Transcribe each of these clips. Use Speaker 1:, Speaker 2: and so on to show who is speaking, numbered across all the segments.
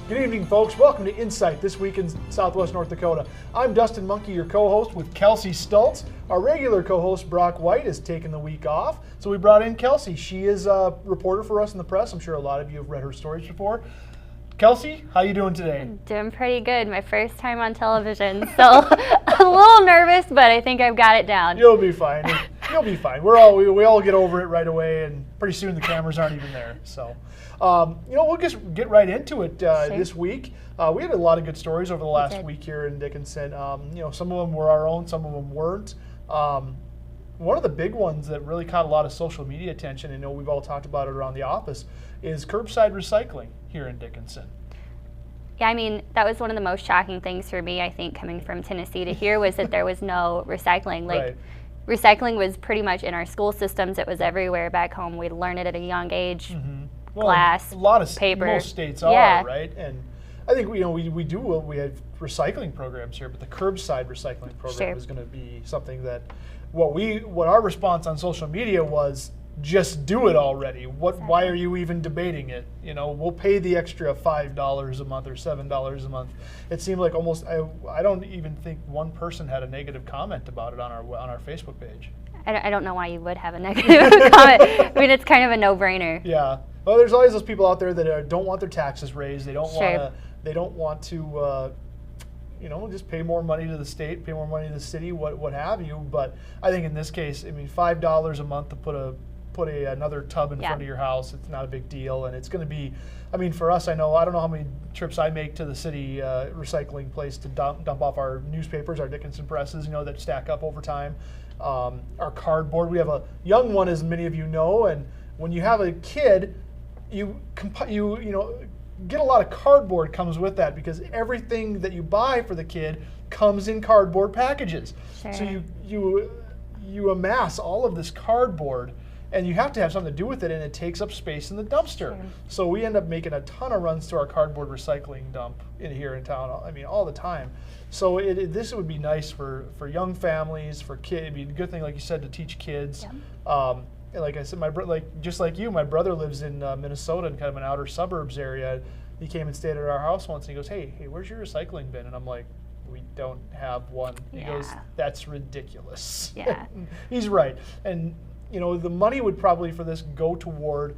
Speaker 1: Good evening, folks. Welcome to Insight This Week in Southwest North Dakota. I'm Dustin Monkey, your co-host, with Kelsey Stultz. Our regular co-host, Brock White, is taking the week off, so we brought in Kelsey. She is a reporter for us in the press. I'm sure a lot of you have read her stories before. Kelsey, how you doing today?
Speaker 2: I'm doing pretty good. My first time on television, so a little nervous, but I think I've got it down.
Speaker 1: You'll be fine. You'll be fine. We all get over it right away, and pretty soon the cameras aren't even there. So, we'll just get right into it this week. We had a lot of good stories over the last week here in Dickinson. Some of them were our own, some of them weren't. One of the big ones that really caught a lot of social media attention, and we've all talked about it around the office, is curbside recycling here in Dickinson.
Speaker 2: Yeah, I mean, that was one of the most shocking things for me, I think, coming from Tennessee to hear was that there was no recycling. Recycling was pretty much in our school systems. It was everywhere back home. We'd learn it at a young age. Mm-hmm. Glass,
Speaker 1: a lot of
Speaker 2: paper.
Speaker 1: Most states are, right? And I think we have recycling programs here, but the curbside recycling program is going to be something that what our response on social media was, just do it already. Why are you even debating it? We'll pay the extra $5 a month or $7 a month. It seemed like almost I don't even think one person had a negative comment about it on our Facebook page.
Speaker 2: I don't know why you would have a negative comment. I mean, it's kind of a no-brainer.
Speaker 1: Yeah. Well, there's always those people out there that don't want their taxes raised. They don't want to just pay more money to the state, pay more money to the city, what have you. But I think in this case, I mean, $5 a month to put another tub in front of your house, it's not a big deal, and it's going to be. I mean, for us, I don't know how many trips I make to the city recycling place to dump off our newspapers, our Dickinson presses, that stack up over time. Our cardboard. We have a young one, as many of you know, and when you have a kid, you get a lot of cardboard comes with that because everything that you buy for the kid comes in cardboard packages. Sure. So you amass all of this cardboard, and you have to have something to do with it, and it takes up space in the dumpster. Sure. So we end up making a ton of runs to our cardboard recycling dump here in town. I mean, all the time. So this would be nice for young families, for kids. It'd be a good thing, like you said, to teach kids. Yeah. And like I said, just like you, my brother lives in Minnesota in kind of an outer suburbs area. He came and stayed at our house once, and he goes, hey, where's your recycling bin? And I'm like, we don't have one. He goes, that's ridiculous. Yeah. He's right. And the money would probably for this go toward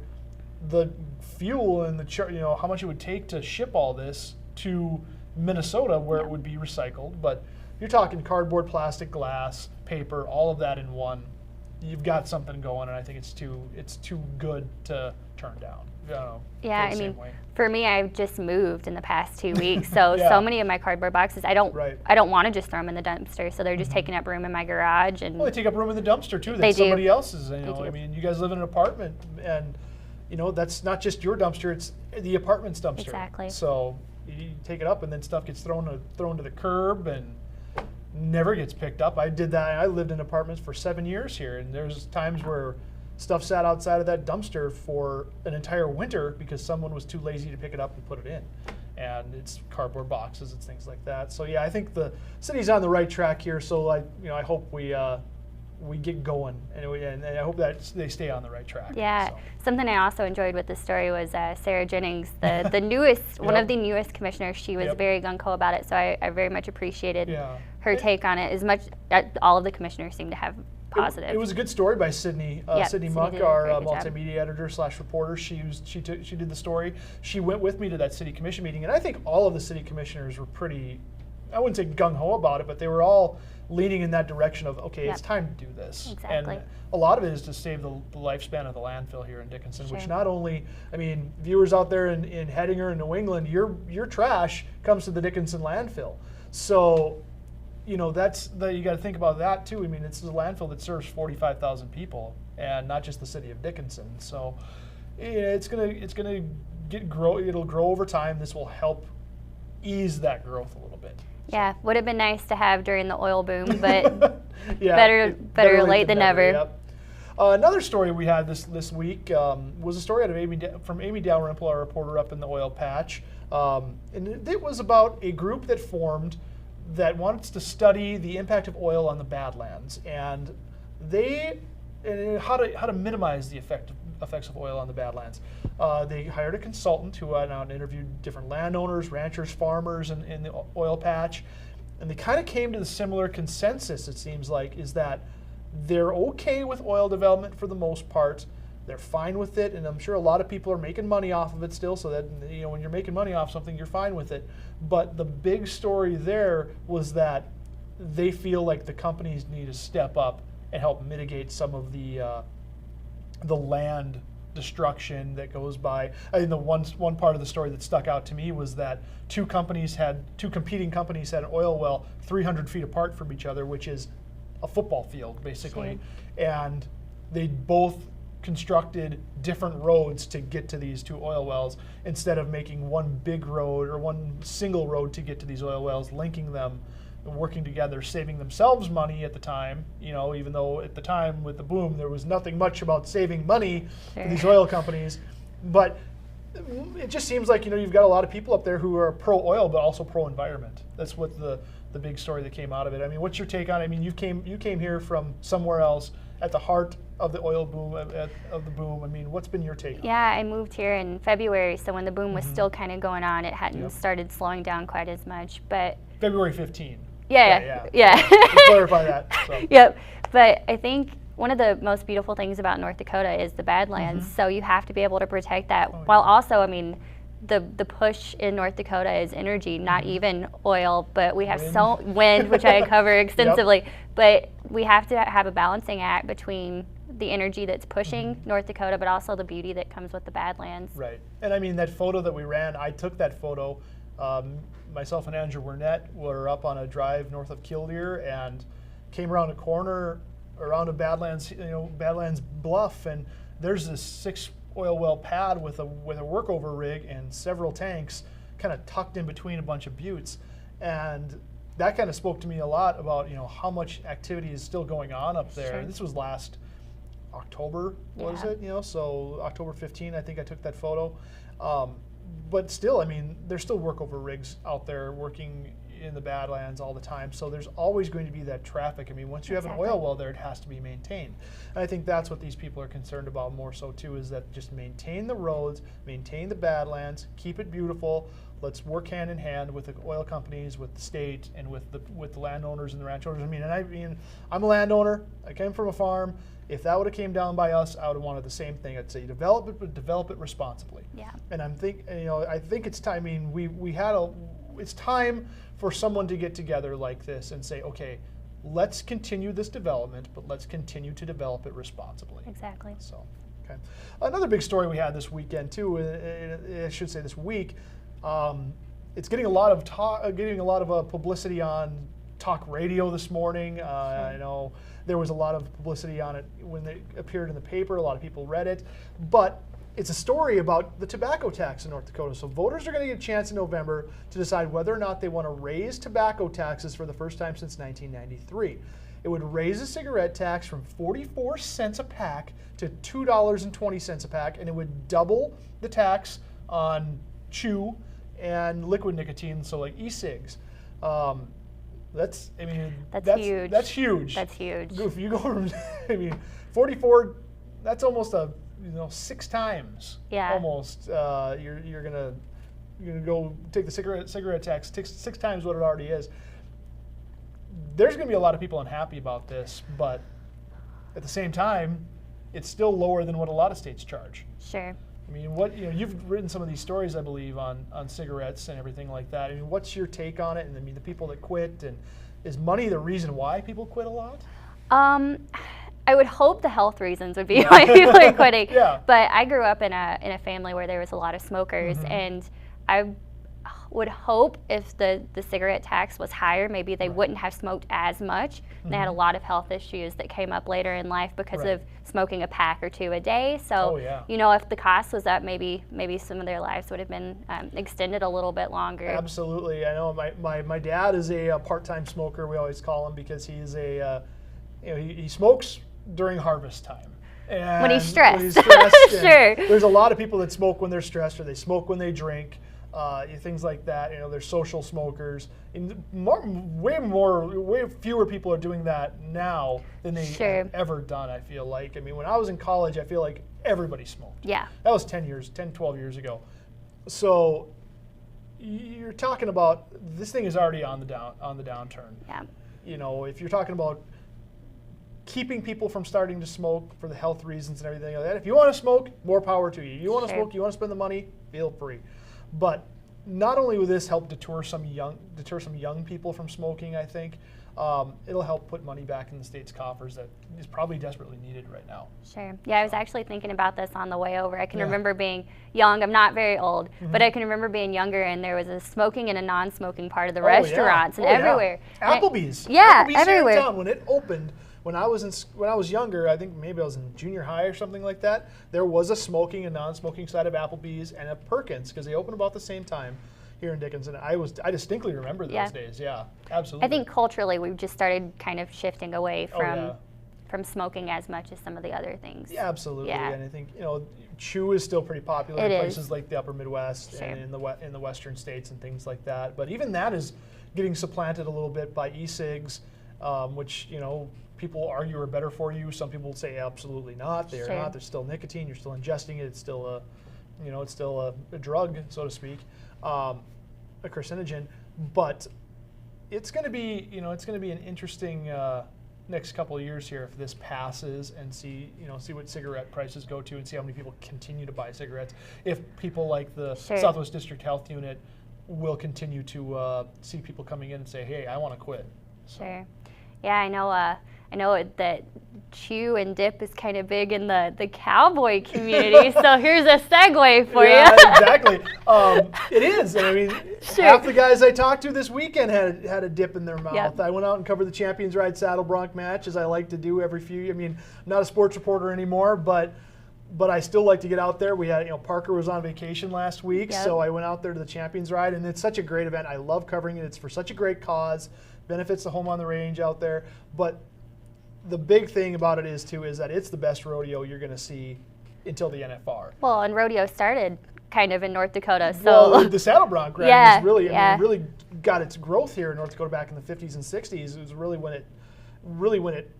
Speaker 1: the fuel and how much it would take to ship all this to Minnesota where it would be recycled. But you're talking cardboard, plastic, glass, paper, all of that in one. You've got something going, and I think it's too good to turn down.
Speaker 2: Yeah, I mean, for me, I've just moved in the past 2 weeks, so many of my cardboard boxes, I don't want to just throw them in the dumpster, so they're just taking up room in my garage. And
Speaker 1: they take up room in the dumpster too. That's somebody else's. I mean, you guys live in an apartment, and that's not just your dumpster; it's the apartment's dumpster.
Speaker 2: Exactly.
Speaker 1: So you take it up, and then stuff gets thrown to the curb and never gets picked up. I did that. I lived in apartments for 7 years here, and there's times where stuff sat outside of that dumpster for an entire winter because someone was too lazy to pick it up and put it in. And it's cardboard boxes, it's things like that. So yeah, I think the city's on the right track here. So I hope we get going, and I hope that they stay on the right track.
Speaker 2: Yeah, so. Something I also enjoyed with the story was Sarah Jennings, the newest, one of the newest commissioners. She was very gung-ho about it, so I very much appreciated her take on it. As much all of the commissioners seem to have positive.
Speaker 1: It was a good story by Sydney. Sydney Muck, our multimedia editor / reporter. She did the story. She went with me to that city commission meeting, and I think all of the city commissioners were pretty, I wouldn't say gung-ho about it, but they were all leaning in that direction of, okay, it's time to do this.
Speaker 2: Exactly.
Speaker 1: And a lot of it is to save the lifespan of the landfill here in Dickinson, which not only, I mean, viewers out there in Hettinger and New England, your trash comes to the Dickinson landfill. So, you got to think about that too. I mean, it's a landfill that serves 45,000 people, and not just the city of Dickinson. So, it's gonna grow. It'll grow over time. This will help ease that growth a little bit.
Speaker 2: Yeah, would have been nice to have during the oil boom, but better late than never.
Speaker 1: Yep. Another story we had this week was a story out of from Amy Dalrymple, our reporter up in the oil patch, and it was about a group that formed that wants to study the impact of oil on the Badlands, and they how to minimize the effects of oil on the Badlands. They hired a consultant who went out and interviewed different landowners, ranchers, farmers in the oil patch, and they kind of came to the similar consensus, it seems like, is that they're okay with oil development for the most part. They're fine with it, and I'm sure a lot of people are making money off of it still, so that, you know, when you're making money off something, you're fine with it. But the big story there was that they feel like the companies need to step up and help mitigate some of the land destruction that goes by. I think the one part of the story that stuck out to me was that two competing companies had an oil well 300 feet apart from each other, which is a football field basically, and they both constructed different roads to get to these two oil wells instead of making one big road or one single road to get to these oil wells, linking them, working together, saving themselves money at the time, you know, even though at the time with the boom there was nothing much about saving money for these oil companies. But it just seems like, you know, you've got a lot of people up there who are pro-oil but also pro-environment. That's what the big story that came out of it. I mean, what's your take on it? I mean, you came here from somewhere else at the heart of the oil boom, of the boom. I mean, what's been your take on it?
Speaker 2: Yeah, I moved here in February, so when the boom was still kind of going on, it hadn't started slowing down quite as much. But
Speaker 1: February 15.
Speaker 2: Yeah.
Speaker 1: Clarify that. So.
Speaker 2: Yep. But I think one of the most beautiful things about North Dakota is the Badlands. So you have to be able to protect that, while also, I mean, the push in North Dakota is energy, not even oil, but we have wind, which I cover extensively. But we have to have a balancing act between the energy that's pushing North Dakota, but also the beauty that comes with the Badlands.
Speaker 1: Right. And I mean, that photo that we ran, I took that photo. Myself and Andrew Wernette were up on a drive north of Killdeer and came around a corner around a Badlands, Badlands bluff, and there's this 6 oil well pad with a workover rig and several tanks kind of tucked in between a bunch of buttes. And that kind of spoke to me a lot about, you know, how much activity is still going on up there.
Speaker 2: Sure.
Speaker 1: This was last October, was it? You know, so October 15, I think I took that photo. But still, I mean, there's still workover rigs out there working in the Badlands all the time. So there's always going to be that traffic. I mean, once you have an oil well there, it has to be maintained. And I think that's what these people are concerned about more so too, is that just maintain the roads, maintain the Badlands, keep it beautiful. Let's work hand in hand with the oil companies, with the state, and with the landowners and the ranch owners. I mean, I'm a landowner. I came from a farm. If that would have came down by us, I would have wanted the same thing. I'd say develop it, but develop it responsibly.
Speaker 2: Yeah.
Speaker 1: And I think it's time. I mean, it's time for someone to get together like this and say, okay, let's continue this development, but let's continue to develop it responsibly.
Speaker 2: Exactly.
Speaker 1: So, okay. Another big story we had this weekend too. I should say this week. It's getting a lot of publicity on talk radio this morning. I know there was a lot of publicity on it when it appeared in the paper. A lot of people read it, but it's a story about the tobacco tax in North Dakota. So voters are going to get a chance in November to decide whether or not they want to raise tobacco taxes for the first time since 1993. It would raise the cigarette tax from 44 cents a pack to $2.20 a pack, and it would double the tax on chew and liquid nicotine, so like e-cigs. That's huge. That's huge.
Speaker 2: That's huge.
Speaker 1: If you go from, 44, that's almost 6 times.
Speaker 2: Yeah.
Speaker 1: Almost. You're gonna go take the cigarette tax 6 times what it already is. There's gonna be a lot of people unhappy about this, but at the same time, it's still lower than what a lot of states charge.
Speaker 2: Sure.
Speaker 1: I mean, you've written some of these stories, I believe, on cigarettes and everything like that. I mean, what's your take on it? And I mean, the people that quit, and is money the reason why people quit a lot?
Speaker 2: I would hope the health reasons would be why people are quitting.
Speaker 1: Yeah.
Speaker 2: But I grew up in a family where there was a lot of smokers, and I would hope if the cigarette tax was higher, maybe they wouldn't have smoked as much. They had a lot of health issues that came up later in life because of smoking a pack or 2 a day. So, if the cost was up, maybe some of their lives would have been extended a little bit longer.
Speaker 1: Absolutely. I know my dad is a part-time smoker, we always call him, because he's he smokes during harvest time. And
Speaker 2: when he's stressed.
Speaker 1: Sure.
Speaker 2: There's
Speaker 1: a lot of people that smoke when they're stressed, or they smoke when they drink. things like that. There's social smokers. And way fewer people are doing that now than they have ever done, I feel like. I mean, when I was in college, I feel like everybody smoked.
Speaker 2: Yeah.
Speaker 1: That was 12 years ago. So you're talking about, this thing is already on the downturn.
Speaker 2: Yeah.
Speaker 1: If you're talking about keeping people from starting to smoke for the health reasons and everything like that, if you want to smoke, more power to you. You want to smoke, you want to spend the money, feel free. But not only will this help deter some young people from smoking, I think, it'll help put money back in the state's coffers that is probably desperately needed right now.
Speaker 2: Sure. Yeah, I was actually thinking about this on the way over. I can remember being young. I'm not very old, but I can remember being younger, and there was a smoking and a non-smoking part of the restaurants and everywhere.
Speaker 1: Applebee's.
Speaker 2: Yeah,
Speaker 1: Applebee's
Speaker 2: everywhere.
Speaker 1: Here in town, when it opened, when I was younger, I think maybe I was in junior high or something like that, there was a smoking and non-smoking side of Applebee's and a Perkins, because they opened about the same time here in Dickinson. I distinctly remember those days. Yeah, absolutely.
Speaker 2: I think culturally we've just started kind of shifting away from smoking as much as some of the other things.
Speaker 1: Yeah, absolutely. Yeah. And I think chew is still pretty popular in places like the Upper Midwest and in the Western states and things like that. But even that is getting supplanted a little bit by e-cigs, which people argue are better for you. Some people say absolutely not. They are not. There's still nicotine. You're still ingesting it. It's still a drug, so to speak, a carcinogen. But it's going to be an interesting next couple of years here if this passes, and see what cigarette prices go to, and see how many people continue to buy cigarettes. If people like the Southwest District Health Unit will continue to see people coming in and say, "Hey, I want to quit."
Speaker 2: Sure. Yeah, I know that chew and dip is kind of big in the cowboy community, so here's a segue for you.
Speaker 1: Yeah, exactly. It is. I mean, half the guys I talked to this weekend had a dip in their mouth. Yep. I went out and covered the Champions Ride Saddle Bronc match, as I like to do every few. I mean, I'm not a sports reporter anymore, but I still like to get out there. We had, Parker was on vacation last week, so I went out there to the Champions Ride, and it's such a great event. I love covering it. It's for such a great cause. Benefits the home on the range out there, but the big thing about it is that it's the best rodeo you're going to see until the NFR.
Speaker 2: Well, and rodeo started kind of in North Dakota, so
Speaker 1: the saddle bronc riding really got its growth here in North Dakota back in the 50s and 60s. It was really when it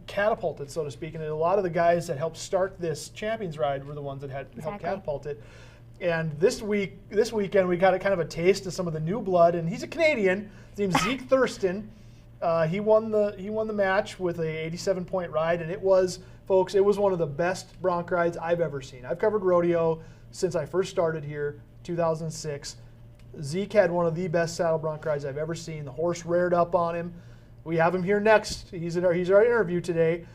Speaker 1: catapulted, so to speak. And a lot of the guys that helped start this Champions Ride were the ones that helped catapult it. And this weekend we got a kind of a taste of some of the new blood, and he's a Canadian. His name's Zeke Thurston. He won the match with a 87-point ride, and it was one of the best bronc rides I've ever seen. I've covered rodeo since I first started here, 2006. Zeke had one of the best saddle bronc rides I've ever seen. The horse reared up on him. We have him here next. He's our interview today.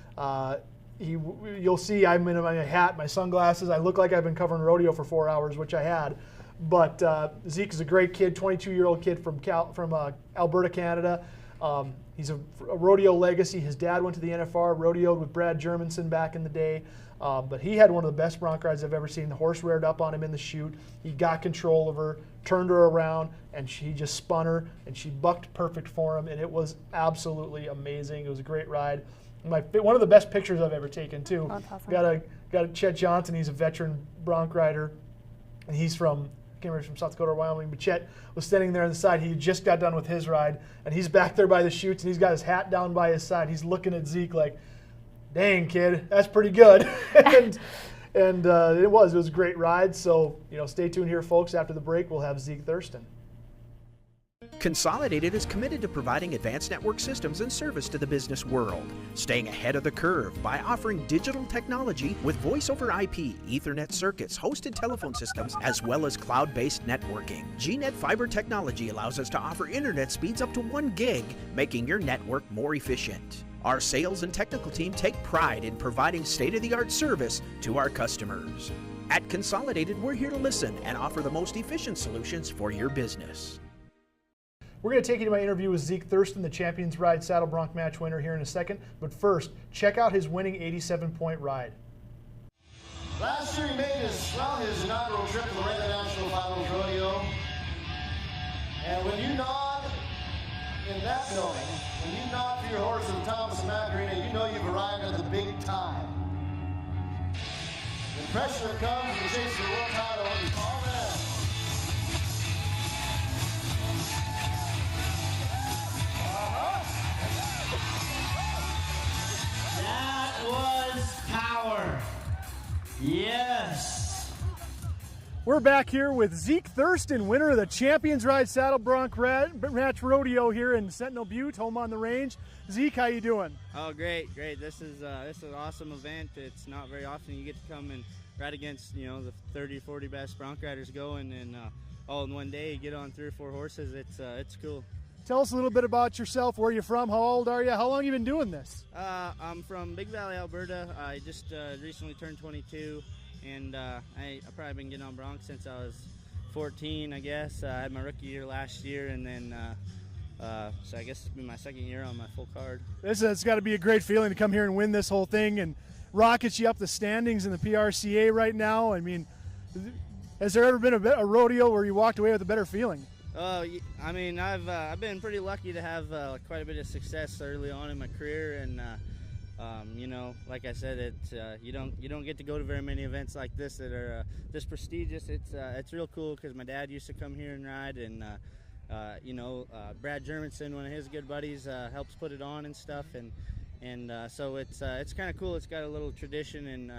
Speaker 1: You'll see I'm in my hat, my sunglasses. I look like I've been covering rodeo for 4 hours, which I had. But Zeke is a great kid, 22-year-old kid from Alberta, Canada. He's a rodeo legacy. His dad went to the NFR, rodeoed with Brad Germanson back in the day. But he had one of the best bronc rides I've ever seen. The horse reared up on him in the chute. He got control of her, turned her around, and he just spun her, and she bucked perfect for him, and it was absolutely amazing. It was a great ride. One of the best pictures I've ever taken, too.
Speaker 2: Oh, that's awesome.
Speaker 1: Got a Chet Johnson. He's a veteran bronc rider, and he's from South Dakota or Wyoming, but Chet was standing there on the side. He just got done with his ride, and he's back there by the chutes, and he's got his hat down by his side. He's looking at Zeke like, dang, kid, that's pretty good. and it was a great ride. So, stay tuned here, folks. After the break, we'll have Zeke Thurston.
Speaker 3: Consolidated is committed to providing advanced network systems and service to the business world, staying ahead of the curve by offering digital technology with voice over IP, Ethernet circuits, hosted telephone systems, as well as cloud-based networking. GNet fiber technology allows us to offer internet speeds up to 1 gig, making your network more efficient. Our sales and technical team take pride in providing state-of-the-art service to our customers. At Consolidated, we're here to listen and offer the most efficient solutions for your business.
Speaker 1: We're going to take you to my interview with Zeke Thurston, the Champions Ride Saddle Bronc match winner, here in a second. But first, check out his winning 87-point ride.
Speaker 4: Last year he made his inaugural trip to the Loretta National Finals Rodeo. And when you nod in that building, when you nod for your horse in Thomas Macarena, you know you've arrived at the big time. The pressure that comes with the chase of the world title is all that. Yes.
Speaker 1: We're back here with Zeke Thurston, winner of the Champions Ride Saddle Bronc Ranch Rodeo here in Sentinel Butte, home on the range. Zeke, how you doing?
Speaker 5: Oh, great. This is an awesome event. It's not very often you get to come and ride against, you know, the 30, 40 best bronc riders going, and all in one day. You get on 3 or 4 horses. It's cool.
Speaker 1: Tell us a little bit about yourself. Where are you from? How old are you? How long have you been doing this?
Speaker 5: I'm from Big Valley, Alberta. I just recently turned 22, and I've probably been getting on broncs since I was 14, I guess. I had my rookie year last year, and then so I guess it's been my second year on my full card.
Speaker 1: It's got to be a great feeling to come here and win this whole thing and rocket you up the standings in the PRCA right now. I mean, has there ever been a rodeo where you walked away with a better feeling?
Speaker 5: I mean, I've been pretty lucky to have quite a bit of success early on in my career, and you know, like I said, you don't get to go to very many events like this that are this prestigious. It's real cool because my dad used to come here and ride, and you know, Brad Jermanson, one of his good buddies, helps put it on and stuff, and so it's kind of cool. It's got a little tradition and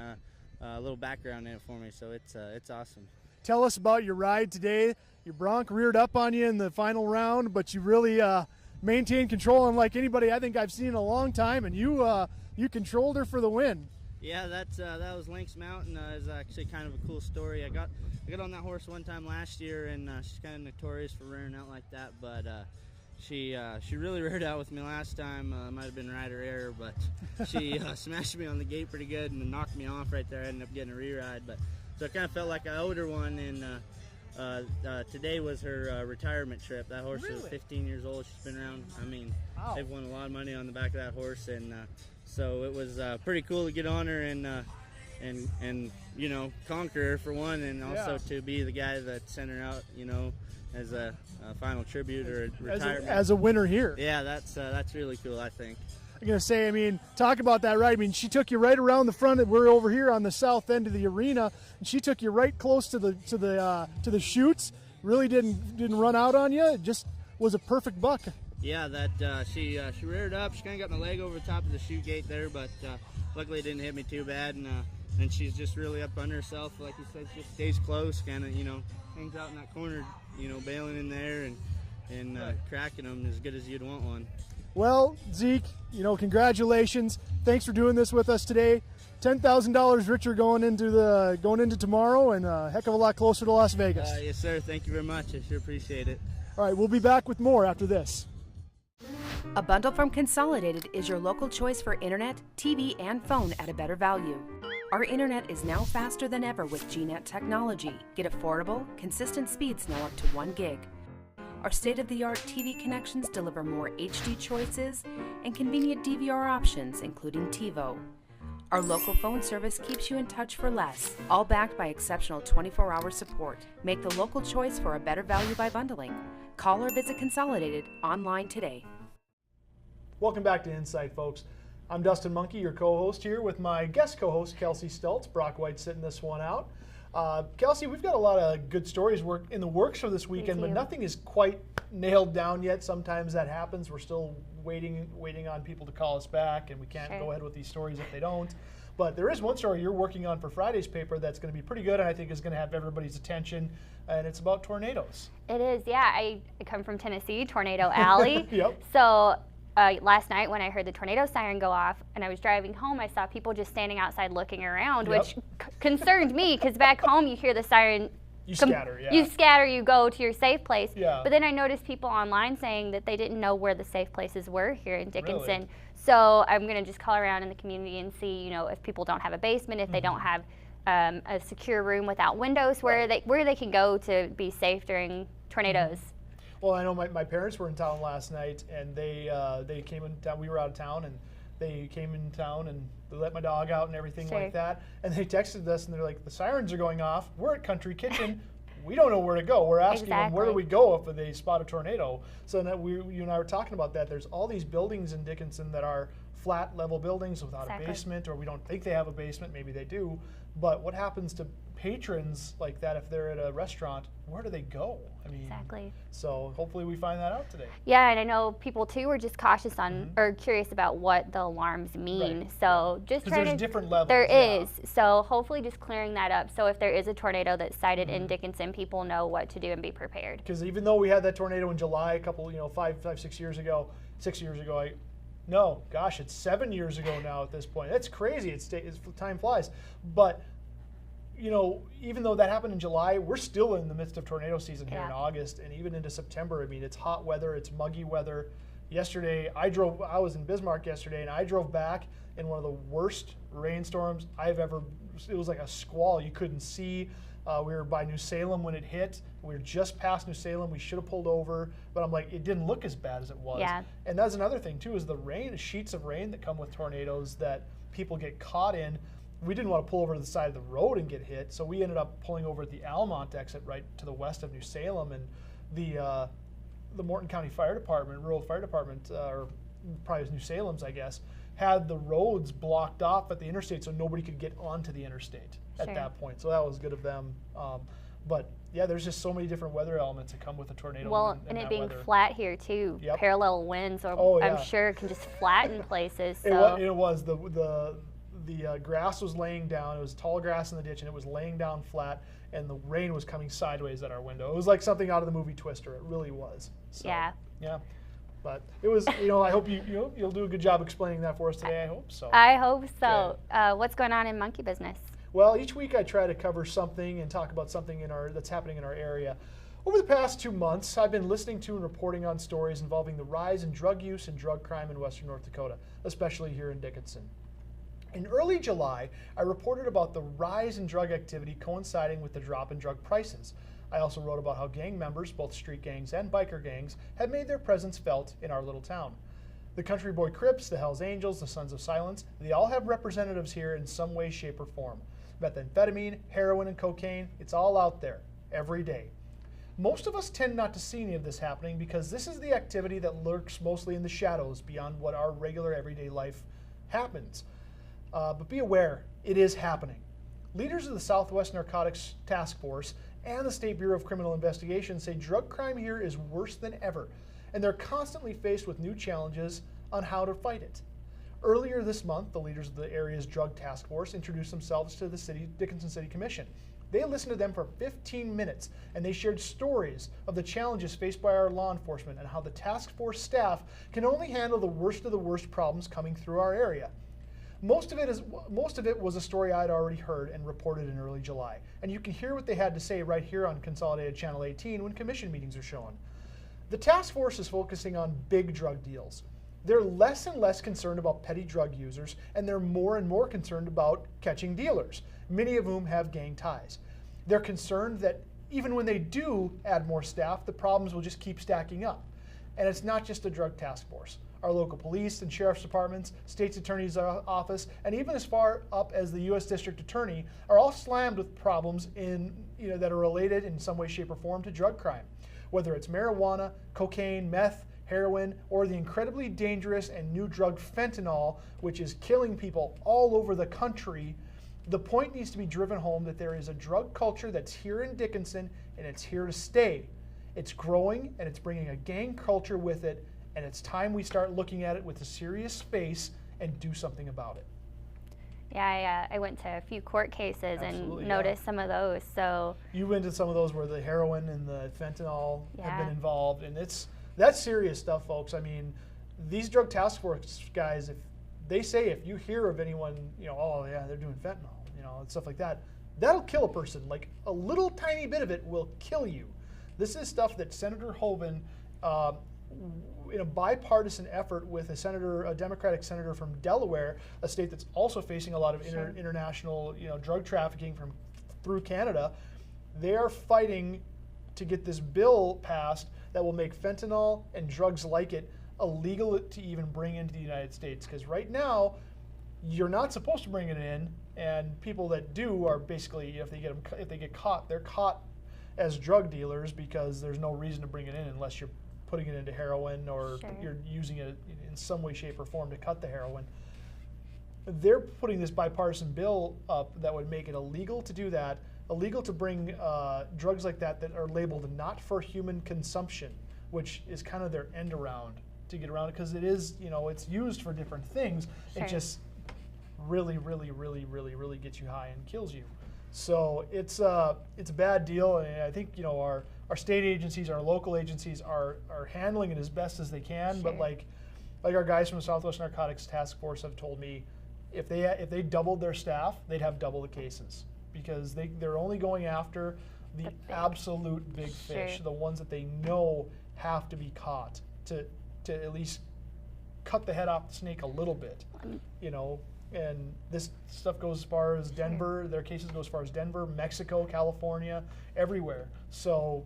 Speaker 5: a little background in it for me, so it's awesome.
Speaker 1: Tell us about your ride today. Your bronc reared up on you in the final round, but you really maintained control, unlike anybody I think I've seen in a long time, and you controlled her for the win.
Speaker 5: Yeah, that was Lynx Mountain. Is actually kind of a cool story. I got on that horse one time last year, and she's kind of notorious for rearing out like that, but she really reared out with me last time. Might have been rider error, but she smashed me on the gate pretty good and knocked me off right there. I ended up getting a re-ride, but so I kind of felt like I owed her one, and today was her retirement trip. That horse is 15 years old. She's been around. I mean, they've won a lot of money on the back of that horse, and so it was pretty cool to get on her and you know, conquer her for one, and also to be the guy that sent her out, you know, as a final tribute or a retirement.
Speaker 1: As a winner here.
Speaker 5: Yeah, that's really cool, I think.
Speaker 1: I'm gonna say, I mean, talk about that ride. I mean, she took you right around the front. We're over here on the south end of the arena, and she took you right close to the chutes. Really didn't run out on you. It just was a perfect buck.
Speaker 5: Yeah, that she reared up. She kind of got my leg over the top of the chute gate there, but luckily it didn't hit me too bad. And she's just really up on herself, like you said, just stays close, kind of, you know, hangs out in that corner, you know, bailing in there and cracking them as good as you'd want one.
Speaker 1: Well, Zeke, you know, congratulations. Thanks for doing this with us today. $10,000 richer going into tomorrow, and a heck of a lot closer to Las Vegas.
Speaker 5: Yes, sir. Thank you very much. I sure appreciate it.
Speaker 1: All right, we'll be back with more after this.
Speaker 6: A bundle from Consolidated is your local choice for internet, TV, and phone at a better value. Our internet is now faster than ever with GNet technology. Get affordable, consistent speeds now up to 1 gig. Our state-of-the-art TV connections deliver more HD choices and convenient DVR options, including TiVo. Our local phone service keeps you in touch for less, all backed by exceptional 24-hour support. Make the local choice for a better value by bundling. Call or visit Consolidated online today.
Speaker 1: Welcome back to Insight, folks. I'm Dustin Monkey, your co-host here with my guest co-host, Kelsey Steltz. Brock White sitting this one out. Kelsey, we've got a lot of good stories in the works for this weekend, but nothing is quite nailed down yet. Sometimes that happens. We're still waiting on people to call us back, and we can't go ahead with these stories if they don't. But there is one story you're working on for Friday's paper that's going to be pretty good, and I think is going to have everybody's attention, and it's about tornadoes.
Speaker 2: It is, yeah. I come from Tennessee, Tornado Alley.
Speaker 1: Yep.
Speaker 2: So last night when I heard the tornado siren go off and I was driving home, I saw people just standing outside looking around, which concerned me because back home you hear the siren.
Speaker 1: You scatter, yeah.
Speaker 2: You scatter, you go to your safe place.
Speaker 1: Yeah.
Speaker 2: But then I noticed people online saying that they didn't know where the safe places were here in Dickinson.
Speaker 1: Really?
Speaker 2: So I'm going to just call around in the community and see, you know, if people don't have a basement, if they don't have a secure room without windows, where they can go to be safe during tornadoes.
Speaker 1: Well, I know my parents were in town last night, and they came in town. We were out of town, and they came in town, and they let my dog out and everything like that. And they texted us, and they're like, the sirens are going off. We're at Country Kitchen. We don't know where to go. We're asking them, where do we go if they spot a tornado? So now you and I were talking about that. There's all these buildings in Dickinson that are flat level buildings without
Speaker 2: Exactly.
Speaker 1: a basement, or we don't think they have a basement, maybe they do. But what happens to patrons like that if they're at a restaurant? Where do they go? I mean,
Speaker 2: Exactly.
Speaker 1: so hopefully we find that out today.
Speaker 2: Yeah, and I know people too were just cautious on or curious about what the alarms mean.
Speaker 1: Right.
Speaker 2: So just
Speaker 1: Because
Speaker 2: trying
Speaker 1: there's
Speaker 2: to
Speaker 1: different levels.
Speaker 2: There
Speaker 1: yeah.
Speaker 2: is. So hopefully just clearing that up. So if there is a tornado that's sighted in Dickinson, people know what to do and be prepared.
Speaker 1: Because even though we had that tornado in July a couple, 6 years ago, no, gosh, it's 7 years ago now at this point. That's crazy. It's time flies. But, even though that happened in July, we're still in the midst of tornado season here in August and even into September. I mean, it's hot weather, it's muggy weather. Yesterday, I was in Bismarck yesterday, and I drove back in one of the worst rainstorms it was like a squall. You couldn't see. We were by New Salem when it hit. We were just past New Salem. We should have pulled over, but I'm like, it didn't look as bad as it was.
Speaker 2: Yeah.
Speaker 1: And that's another thing too, is the sheets of rain that come with tornadoes that people get caught in. We didn't want to pull over to the side of the road and get hit, so we ended up pulling over at the Almont exit right to the west of New Salem, and the Morton County Fire Department, Rural Fire Department, or probably it was New Salem's, I guess, had the roads blocked off at the interstate so nobody could get onto the interstate at that point. So that was good of them. But yeah, there's just so many different weather elements that come with a tornado.
Speaker 2: Well, and it being flat here too, parallel winds, I'm sure can just flatten places. So.
Speaker 1: It was the grass was laying down. It was tall grass in the ditch, and it was laying down flat, and the rain was coming sideways at our window. It was like something out of the movie Twister. It really was. So,
Speaker 2: yeah.
Speaker 1: Yeah. But it was, I hope you'll do a good job explaining that for us today. I hope so.
Speaker 2: I hope so. What's going on in monkey business?
Speaker 1: Well, each week I try to cover something and talk about something that's happening in our area. Over the past 2 months, I've been listening to and reporting on stories involving the rise in drug use and drug crime in western North Dakota, especially here in Dickinson. In early July, I reported about the rise in drug activity coinciding with the drop in drug prices. I also wrote about how gang members, both street gangs and biker gangs, had made their presence felt in our little town. The Country Boy Crips, the Hells Angels, the Sons of Silence, they all have representatives here in some way, shape, or form. Methamphetamine, heroin, and cocaine, it's all out there, every day. Most of us tend not to see any of this happening because this is the activity that lurks mostly in the shadows beyond what our regular everyday life happens. But be aware, it is happening. Leaders of the Southwest Narcotics Task Force and the State Bureau of Criminal Investigation say drug crime here is worse than ever, and they're constantly faced with new challenges on how to fight it. Earlier this month, the leaders of the area's drug task force introduced themselves to the Dickinson City Commission. They listened to them for 15 minutes, and they shared stories of the challenges faced by our law enforcement and how the task force staff can only handle the worst of the worst problems coming through our area. Most of it was a story I'd already heard and reported in early July, and you can hear what they had to say right here on Consolidated Channel 18 when commission meetings are shown. The task force is focusing on big drug deals. They're less and less concerned about petty drug users, and they're more and more concerned about catching dealers, many of whom have gang ties. They're concerned that even when they do add more staff, the problems will just keep stacking up. And it's not just a drug task force. Our local police and sheriff's departments, state's attorney's office, and even as far up as the U.S. District Attorney are all slammed with problems that are related in some way, shape, or form to drug crime. Whether it's marijuana, cocaine, meth, heroin, or the incredibly dangerous and new drug fentanyl, which is killing people all over the country, the point needs to be driven home that there is a drug culture that's here in Dickinson, and it's here to stay. It's growing, and it's bringing a gang culture with it, and it's time we start looking at it with a serious face and do something about it.
Speaker 2: Yeah, I went to a few court cases and noticed some of those. So
Speaker 1: you went to some of those where the heroin and the fentanyl have been involved, and that's serious stuff, folks. I mean, these drug task force guys, if they say if you hear of anyone, oh yeah, they're doing fentanyl, and stuff like that, that'll kill a person. Like a little tiny bit of it will kill you. This is stuff that Senator Hoeven, in a bipartisan effort with a Democratic senator from Delaware, a state that's also facing a lot of international, drug trafficking through Canada, they are fighting to get this bill passed that will make fentanyl and drugs like it illegal to even bring into the United States. Because right now, you're not supposed to bring it in, and people that do are basically, if they get caught, they're caught as drug dealers because there's no reason to bring it in unless you're putting it into heroin, or
Speaker 2: Sure.
Speaker 1: you're using it in some way, shape, or form to cut the heroin. They're putting this bipartisan bill up that would make it illegal to do that, illegal to bring drugs like that are labeled not for human consumption, which is kind of their end around to get around it, because it is, it's used for different things.
Speaker 2: Sure.
Speaker 1: It just really, really, really, really, really gets you high and kills you. So it's a bad deal, and I think our state agencies, our local agencies are handling it as best as they can.
Speaker 2: Sure.
Speaker 1: But like our guys from the Southwest Narcotics Task Force have told me, if they doubled their staff, they'd have double the cases, because they're only going after the absolute big fish,
Speaker 2: Sure.
Speaker 1: the ones that they know have to be caught to at least cut the head off the snake a little bit, And this stuff goes as far as Denver. Their cases go as far as Denver, Mexico, California, everywhere. So,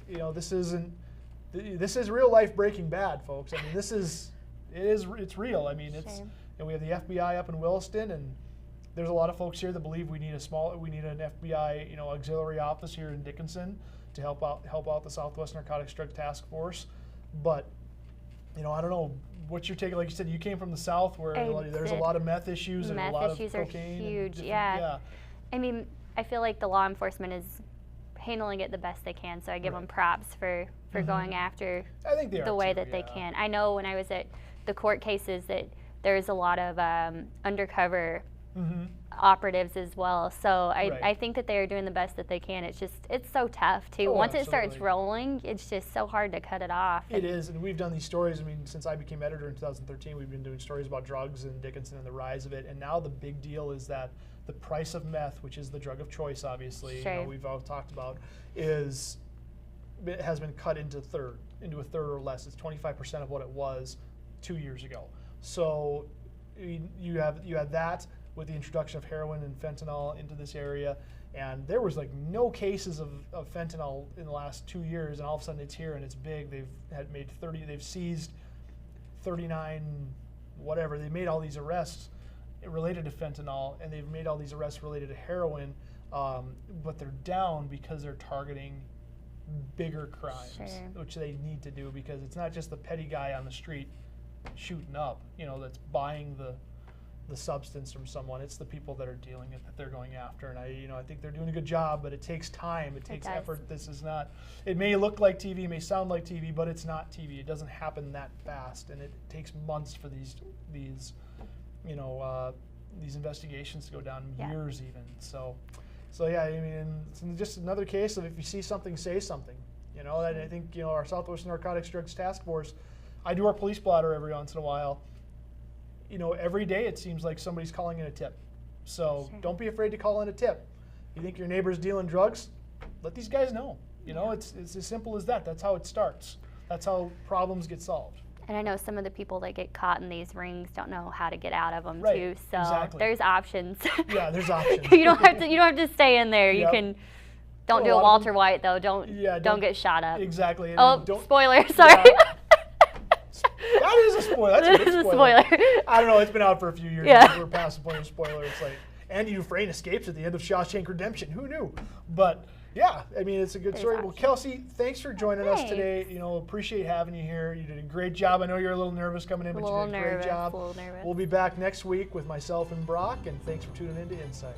Speaker 1: this is real life Breaking Bad, folks. I mean, it's real. I mean, it's.
Speaker 2: Sure.
Speaker 1: And we have the FBI up in Williston, and there's a lot of folks here that believe we need an FBI, auxiliary office here in Dickinson to help out the Southwest Narcotics Drug Task Force. But, I don't know. What's your take? Like you said, you came from the South, where there's a lot of meth issues and a lot of cocaine.
Speaker 2: Meth issues are huge. Yeah. I mean, I feel like the law enforcement is handling it the best they can, so I give them props for going after
Speaker 1: I think
Speaker 2: the way that they can. I know when I was at the court cases that there's a lot of undercover operatives as well. So I think that they are doing the best that they can. It's so tough too. Once it starts rolling, it's just so hard to cut it off.
Speaker 1: It is, and we've done these stories. I mean, since I became editor in 2013, we've been doing stories about drugs in Dickinson and the rise of it. And now the big deal is that the price of meth, which is the drug of choice, obviously,
Speaker 2: Sure.
Speaker 1: We've all talked about, has been cut into a third or less. It's 25% of what it was 2 years ago. So you had that with the introduction of heroin and fentanyl into this area, and there was like no cases of fentanyl in the last 2 years, and all of a sudden it's here and it's big. They've seized 39, whatever. They made all these arrests related to fentanyl, and they've made all these arrests related to heroin, but they're down because they're targeting bigger crimes,
Speaker 2: Sure.
Speaker 1: which they need to do, because it's not just the petty guy on the street shooting up, that's buying the substance from someone. It's the people that are dealing it that they're going after, and I think they're doing a good job, but it takes time, it takes effort. This is not. It may look like TV, may sound like TV, but it's not TV. It doesn't happen that fast, and it takes months for these investigations to go down, years even. So yeah, I mean, it's just another case of if you see something, say something. And I think our Southwest Narcotics Drugs Task Force. I do our police blotter every once in a while. Every day it seems like somebody's calling in a tip. So
Speaker 2: Sure.
Speaker 1: Don't be afraid to call in a tip. You think your neighbor's dealing drugs? Let these guys know. It's as simple as that. That's how it starts. That's how problems get solved.
Speaker 2: And I know some of the people that get caught in these rings don't know how to get out of them
Speaker 1: Right,
Speaker 2: too. So
Speaker 1: exactly.
Speaker 2: there's options.
Speaker 1: Yeah, there's options.
Speaker 2: You don't have to stay in there.
Speaker 1: Yep.
Speaker 2: You can. Don't do a Walter White though. Don't get shot up.
Speaker 1: Exactly.
Speaker 2: And
Speaker 1: don't,
Speaker 2: spoiler. Sorry.
Speaker 1: Yeah. That is a spoiler. That's a good
Speaker 2: This is a
Speaker 1: spoiler.
Speaker 2: spoiler.
Speaker 1: I don't know. It's been out for a few years.
Speaker 2: Yeah.
Speaker 1: We're past the point of spoiler. It's like Andy Dufresne escapes at the end of Shawshank Redemption. Who knew? But yeah, I mean, it's a good story. Well, Kelsey, thanks for joining us today. Appreciate having you here. You did a great job. I know you're a little nervous coming in, but you did a great job.
Speaker 2: A little nervous.
Speaker 1: We'll be back next week with myself and Brock, and thanks for tuning in to Insight.